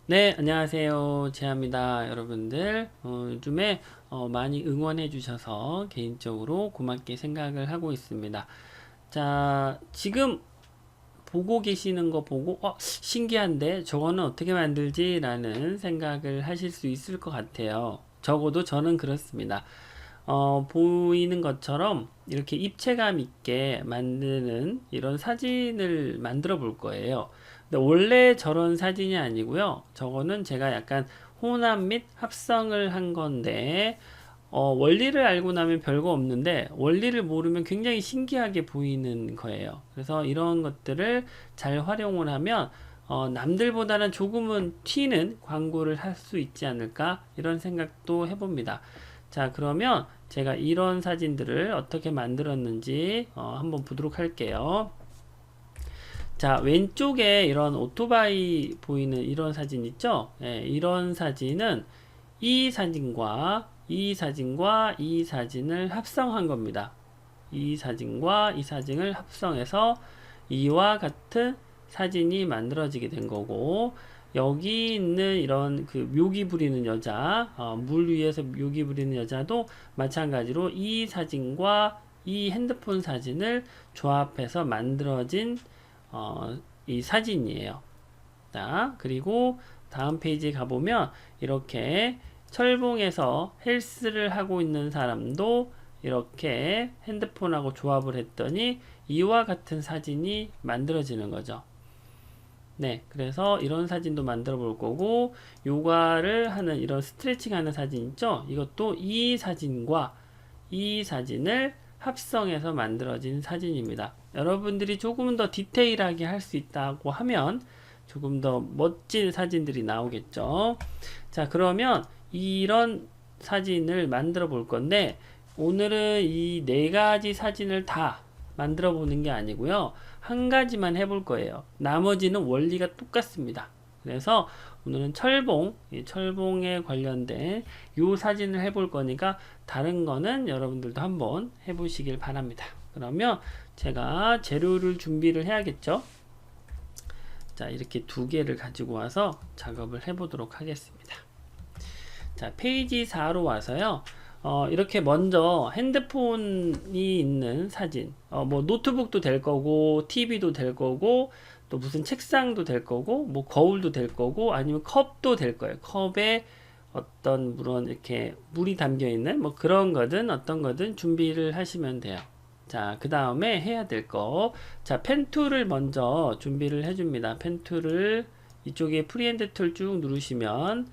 네, 안녕하세요. 제아입니다. 여러분들, 요즘에 많이 응원해 주셔서 개인적으로 고맙게 생각을 하고 있습니다. 자, 지금 보고 계시는 거 보고, 신기한데 저거는 어떻게 만들지? 라는 생각을 하실 수 있을 것 같아요. 적어도 저는 그렇습니다. 보이는 것처럼 이렇게 입체감 있게 만드는 이런 사진을 만들어 볼 거예요. 근데 원래 저런 사진이 아니고요. 저거는 제가 약간 혼합 및 합성을 한 건데, 원리를 알고 나면 별거 없는데, 원리를 모르면 굉장히 신기하게 보이는 거예요. 그래서 이런 것들을 잘 활용을 하면, 남들보다는 조금은 튀는 광고를 할 수 있지 않을까? 이런 생각도 해봅니다. 자, 그러면 제가 이런 사진들을 어떻게 만들었는지 한번 보도록 할게요. 자, 왼쪽에 이런 오토바이 보이는 이런 사진 있죠? 예, 이런 사진은 이 사진과 이 사진과 이 사진을 합성한 겁니다. 이 사진과 이 사진을 합성해서 이와 같은 사진이 만들어지게 된 거고, 여기 있는 이런 그 묘기 부리는 여자, 물 위에서 묘기 부리는 여자도 마찬가지로 이 사진과 이 핸드폰 사진을 조합해서 만들어진 이 사진이에요. 자, 그리고 다음 페이지에 가보면 이렇게 철봉에서 헬스를 하고 있는 사람도 이렇게 핸드폰하고 조합을 했더니 이와 같은 사진이 만들어지는 거죠. 네, 그래서 이런 사진도 만들어 볼 거고, 요가를 하는 이런 스트레칭 하는 사진 있죠? 이것도 이 사진과 이 사진을 합성해서 만들어진 사진입니다. 여러분들이 조금 더 디테일하게 할 수 있다고 하면 조금 더 멋진 사진들이 나오겠죠. 자, 그러면 이런 사진을 만들어 볼 건데, 오늘은 이 네 가지 사진을 다 만들어 보는 게 아니고요. 한 가지만 해볼 거예요. 나머지는 원리가 똑같습니다. 그래서 오늘은 철봉, 이 철봉에 관련된 요 사진을 해볼 거니까 다른 거는 여러분들도 한번 해보시길 바랍니다. 그러면 제가 재료를 준비를 해야겠죠? 자, 이렇게 두 개를 가지고 와서 작업을 해보도록 하겠습니다. 자, 페이지 4로 와서요. 이렇게 먼저 핸드폰이 있는 사진, 뭐 노트북도 될 거고, TV도 될 거고, 또 무슨 책상도 될 거고, 뭐 거울도 될 거고, 아니면 컵도 될 거예요. 컵에 어떤 물론 이렇게 물이 담겨 있는 뭐 그런 거든 어떤 거든 준비를 하시면 돼요. 자, 그 다음에 해야 될 거. 자, 펜 툴을 먼저 준비를 해줍니다. 펜 툴을 이쪽에 프리핸드 툴 쭉 누르시면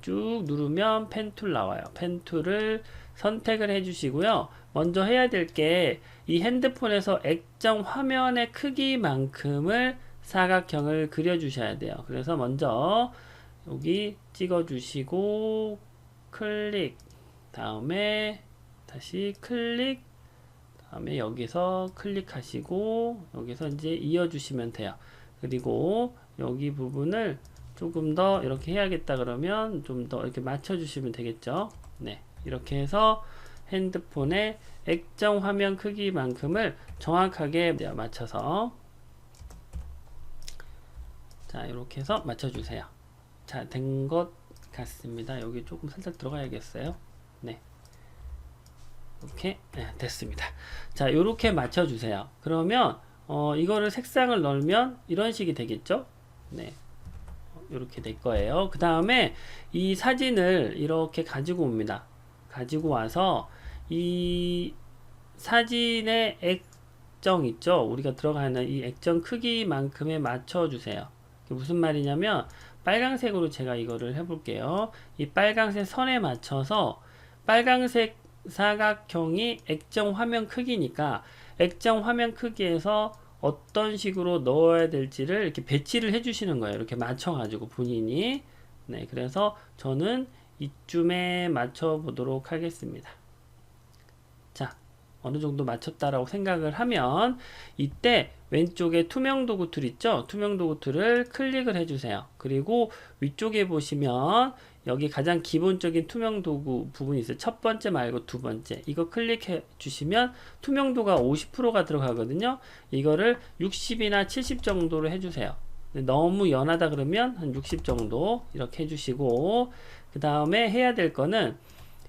쭉 누르면 펜 툴 나와요. 펜 툴을 선택을 해주시고요. 먼저 해야 될 게 이 핸드폰에서 액정 화면의 크기만큼을 사각형을 그려주셔야 돼요. 그래서 먼저 여기 찍어주시고 클릭 다음에 다시 클릭 다음에 여기서 클릭하시고 여기서 이제 이어주시면 돼요. 그리고 여기 부분을 조금 더 이렇게 해야겠다 그러면 좀 더 이렇게 맞춰주시면 되겠죠. 네, 이렇게 해서 핸드폰의 액정 화면 크기만큼을 정확하게 맞춰서 자 이렇게 해서 맞춰주세요. 자, 된 것 같습니다. 여기 조금 살짝 들어가야겠어요. 네. 이렇게 됐습니다. 자, 이렇게 맞춰주세요. 그러면 이거를 색상을 넣으면 이런 식이 되겠죠? 네, 이렇게 될 거예요. 그 다음에 이 사진을 이렇게 가지고 옵니다. 가지고 와서 이 사진의 액정 있죠? 우리가 들어가는 이 액정 크기만큼에 맞춰주세요. 무슨 말이냐면 빨간색으로 제가 이거를 해볼게요. 이 빨간색 선에 맞춰서 빨간색 사각형이 액정 화면 크기니까 액정 화면 크기에서 어떤 식으로 넣어야 될지를 이렇게 배치를 해주시는 거예요. 이렇게 맞춰가지고 본인이. 네, 그래서 저는 이쯤에 맞춰 보도록 하겠습니다. 자, 어느 정도 맞췄다라고 생각을 하면 이때 왼쪽에 투명 도구 툴 있죠? 투명 도구 툴을 클릭을 해주세요. 그리고 위쪽에 보시면 여기 가장 기본적인 투명 도구 부분이 있어요. 첫 번째 말고 두 번째. 이거 클릭해 주시면 투명도가 50%가 들어가거든요. 이거를 60이나 70 정도로 해주세요. 너무 연하다 그러면 한 60 정도 이렇게 해주시고, 그 다음에 해야 될 거는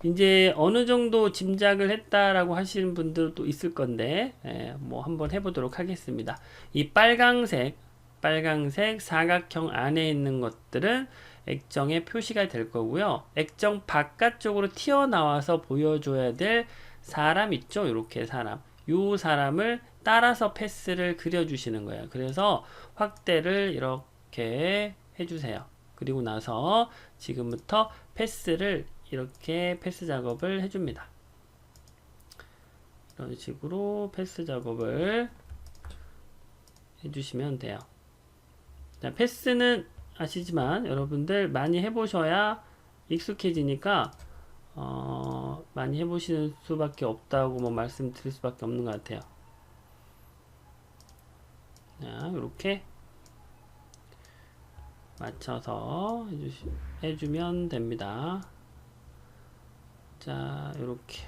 이제 어느 정도 짐작을 했다라고 하시는 분들도 있을 건데, 뭐 한번 해보도록 하겠습니다. 이 빨강색 사각형 안에 있는 것들은 액정에 표시가 될 거고요. 액정 바깥쪽으로 튀어나와서 보여줘야 될 사람 있죠? 이렇게 사람. 요 사람을 따라서 패스를 그려주시는 거예요. 그래서 확대를 이렇게 해주세요. 그리고 나서 지금부터 패스를 이렇게 패스 작업을 해줍니다. 이런 식으로 패스 작업을 해주시면 돼요. 자, 패스는 아시지만 여러분들 많이 해보셔야 익숙해지니까 많이 해보시는 수밖에 없다고 뭐 말씀드릴 수밖에 없는 것 같아요. 자, 이렇게 맞춰서 해주면 됩니다. 자, 이렇게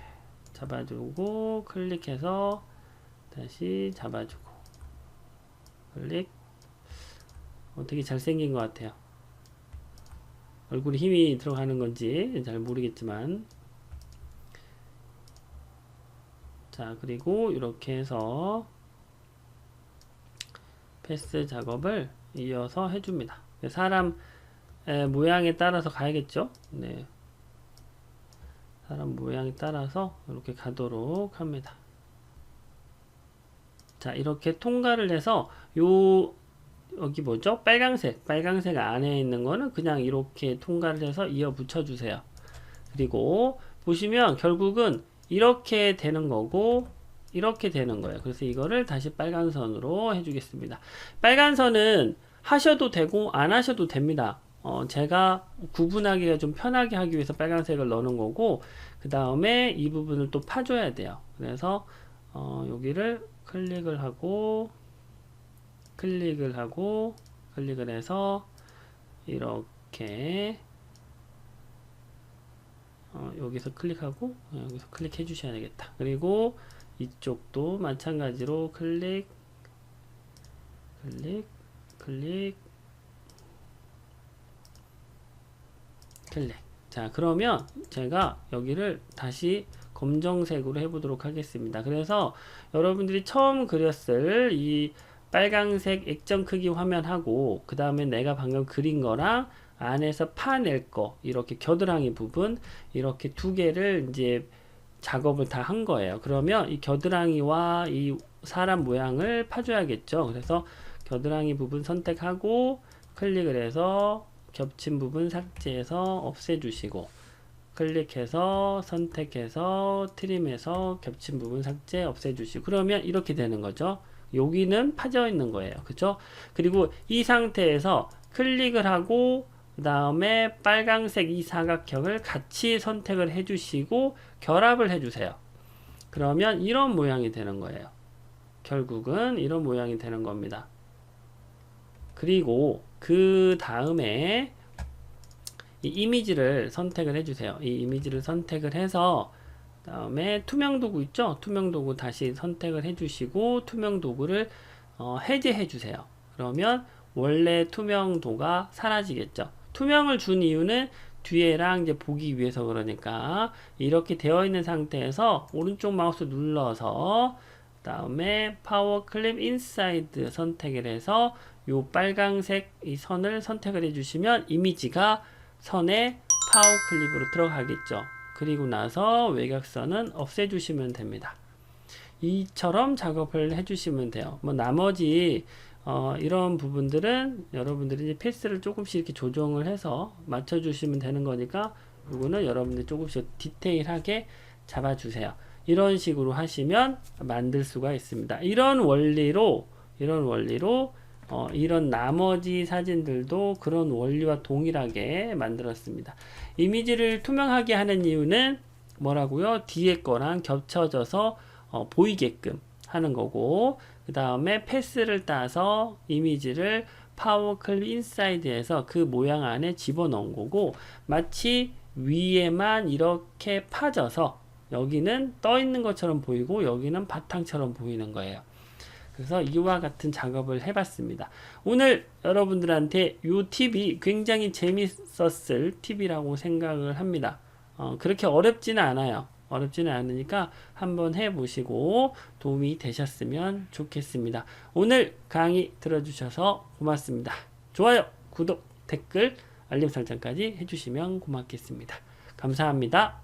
잡아주고 클릭해서 다시 잡아주고 클릭. 되게 잘생긴 것 같아요. 얼굴에 힘이 들어가는 건지 잘 모르겠지만, 자, 그리고 이렇게 해서 패스 작업을 이어서 해줍니다. 사람 모양에 따라서 가야겠죠. 네, 사람 모양에 따라서 이렇게 가도록 합니다. 자, 이렇게 통과를 해서 여기 뭐죠? 빨강색 안에 있는 거는 그냥 이렇게 통과를 해서 이어 붙여 주세요. 그리고 보시면 결국은 이렇게 되는 거고 이렇게 되는 거예요. 그래서 이거를 다시 빨간 선으로 해주겠습니다. 빨간 선은 하셔도 되고 안 하셔도 됩니다. 제가 구분하기가 좀 편하게 하기 위해서 빨간색을 넣는 거고, 그 다음에 이 부분을 또 파줘야 돼요. 그래서 여기를 클릭을 해서 이렇게 여기서 클릭하고 여기서 클릭해 주셔야 되겠다. 그리고 이쪽도 마찬가지로 클릭. 자, 그러면 제가 여기를 다시 검정색으로 해보도록 하겠습니다. 그래서 여러분들이 처음 그렸을 이 빨강색 액정 크기 화면하고, 그 다음에 내가 방금 그린 거랑 안에서 파낼 거, 이렇게 겨드랑이 부분, 이렇게 두 개를 이제 작업을 다 한 거예요. 그러면 이 겨드랑이와 이 사람 모양을 파줘야겠죠. 그래서 겨드랑이 부분 선택하고 클릭을 해서 겹친 부분 삭제해서 없애주시고, 클릭해서 선택해서 트림해서 겹친 부분 삭제 없애주시고, 그러면 이렇게 되는 거죠. 여기는 파져 있는 거예요. 그쵸? 그리고 이 상태에서 클릭을 하고 그 다음에 빨강색 이 사각형을 같이 선택을 해주시고 결합을 해주세요. 그러면 이런 모양이 되는 거예요. 결국은 이런 모양이 되는 겁니다. 그리고 그 다음에 이 이미지를 선택을 해주세요. 이 이미지를 선택을 해서 다음에 투명 도구 있죠? 투명 도구 다시 선택을 해주시고 투명 도구를 해제해 주세요. 그러면 원래 투명도가 사라지겠죠. 투명을 준 이유는 뒤에랑 이제 보기 위해서, 그러니까 이렇게 되어 있는 상태에서 오른쪽 마우스 눌러서 다음에 파워 클립 인사이드 선택을 해서 요 빨강색 이 선을 선택을 해주시면 이미지가 선에 파워 클립으로 들어가겠죠. 그리고 나서 외곽선은 없애주시면 됩니다. 이처럼 작업을 해주시면 돼요. 뭐 나머지 이런 부분들은 여러분들이 이제 패스를 조금씩 이렇게 조정을 해서 맞춰주시면 되는 거니까 이거는 여러분들이 조금씩 디테일하게 잡아주세요. 이런 식으로 하시면 만들 수가 있습니다. 이런 원리로 이런 나머지 사진들도 그런 원리와 동일하게 만들었습니다. 이미지를 투명하게 하는 이유는 뭐라고요? 뒤에 거랑 겹쳐져서 보이게끔 하는 거고, 그 다음에 패스를 따서 이미지를 파워 클립 인사이드에서 그 모양 안에 집어넣은 거고, 마치 위에만 이렇게 파져서 여기는 떠 있는 것처럼 보이고 여기는 바탕처럼 보이는 거예요. 그래서 이와 같은 작업을 해봤습니다. 오늘 여러분들한테 이 팁이 굉장히 재밌었을 팁이라고 생각을 합니다. 그렇게 어렵지는 않아요. 어렵지는 않으니까 한번 해보시고 도움이 되셨으면 좋겠습니다. 오늘 강의 들어주셔서 고맙습니다. 좋아요, 구독, 댓글, 알림 설정까지 해주시면 고맙겠습니다. 감사합니다.